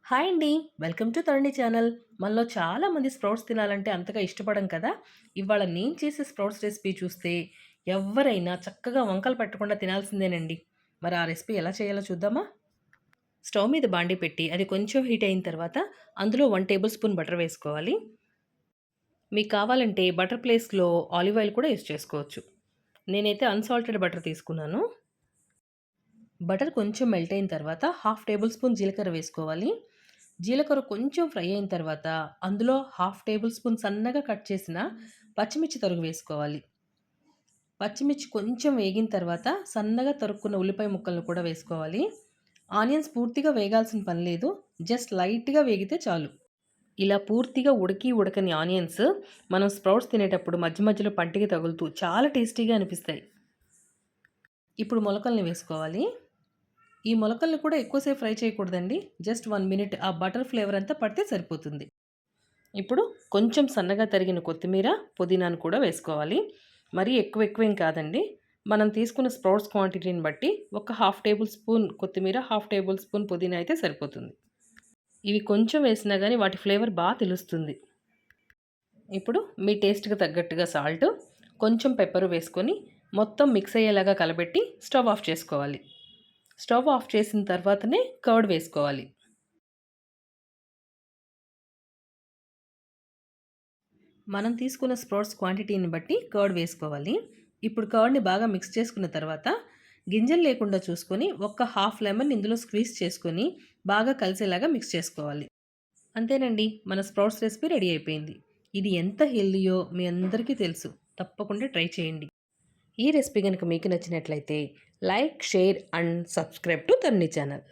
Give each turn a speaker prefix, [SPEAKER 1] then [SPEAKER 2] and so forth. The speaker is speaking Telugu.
[SPEAKER 1] హాయ్ అండి. Welcome to Taruni channel. మనలో చాలామంది స్ప్రౌట్స్ తినాలంటే అంతగా ఇష్టపడం కదా! ఇవాళ నేను చేసే స్ప్రౌట్స్ రెసిపీ చూస్తే ఎవ్వరైనా చక్కగా వంకలు పెట్టకుండా తినాల్సిందేనండి. మరి ఆ రెసిపీ ఎలా చేయాలో చూద్దామా? స్టవ్ మీద బాండీ పెట్టి అది కొంచెం హీట్ అయిన తర్వాత అందులో 1 టేబుల్ స్పూన్ బటర్ వేసుకోవాలి. మీకు కావాలంటే బటర్ ప్లేస్‌లో ఆలివ్ ఆయిల్ కూడా యూజ్ చేసుకోవచ్చు. నేనైతే అన్సాల్టెడ్ బటర్ తీసుకున్నాను. బటర్ కొంచెం మెల్ట్ అయిన తర్వాత హాఫ్ టేబుల్ స్పూన్ జీలకర్ర వేసుకోవాలి. జీలకర్ర కొంచెం ఫ్రై అయిన తర్వాత అందులో హాఫ్ టేబుల్ స్పూన్ సన్నగా కట్ చేసిన పచ్చిమిర్చి తరుగు వేసుకోవాలి. పచ్చిమిర్చి కొంచెం వేగిన తర్వాత సన్నగా తరుక్కున్న ఉల్లిపాయ ముక్కలను కూడా వేసుకోవాలి. ఆనియన్స్ పూర్తిగా వేగాల్సిన పని లేదు. జస్ట్ లైట్‌గా వేగితే చాలు. ఇలా పూర్తిగా ఉడకని ఆనియన్స్ మనం స్ప్రౌట్స్ తినేటప్పుడు మధ్య మధ్యలో పంటికి తగులుతూ చాలా టేస్టీగా అనిపిస్తాయి. ఇప్పుడు మొలకల్ని వేసుకోవాలి. ఈ మొలకల్ని కూడా ఎక్కువసేపు ఫ్రై చేయకూడదండి. జస్ట్ 1 మినిట్ ఆ బటర్ ఫ్లేవర్ అంతా పడితే సరిపోతుంది. ఇప్పుడు కొంచెం సన్నగా తరిగిన కొత్తిమీర, పుదీనాను కూడా వేసుకోవాలి. మరీ ఎక్కువేం కాదండి. మనం తీసుకున్న స్ప్రౌట్స్ క్వాంటిటీని బట్టి ఒక హాఫ్ టేబుల్ స్పూన్ కొత్తిమీర, హాఫ్ టేబుల్ స్పూన్ పుదీనా అయితే సరిపోతుంది. ఇవి కొంచెం వేసినా గానీ వాటి ఫ్లేవర్ తెలుస్తుంది. ఇప్పుడు మీ టేస్ట్‌కి తగ్గట్టుగా సాల్టు, కొంచెం పెప్పరు వేసుకొని మొత్తం మిక్స్ అయ్యేలాగా కలబెట్టి స్టవ్ ఆఫ్ చేసుకోవాలి. స్టవ్ ఆఫ్ చేసిన తర్వాతనే కర్డ్ వేసుకోవాలి. మనం తీసుకున్న స్ప్రౌట్స్ క్వాంటిటీని బట్టి కర్డ్ వేసుకోవాలి. ఇప్పుడు కర్డ్‌ని బాగా మిక్స్ చేసుకున్న తర్వాత గింజలు లేకుండా చూసుకొని ఒక హాఫ్ లెమన్ ఇందులో స్క్వీజ్ చేసుకొని బాగా కలిసేలాగా మిక్స్ చేసుకోవాలి. అంతేనండి, మన స్ప్రౌట్స్ రెసిపీ రెడీ అయిపోయింది. ఇది ఎంత హెల్తీయో మీ అందరికీ తెలుసు. తప్పకుండా ట్రై చేయండి. ఈ రెసిపీ గనుక మీకు నచ్చినట్లయితే like, share and subscribe to Taruni channel.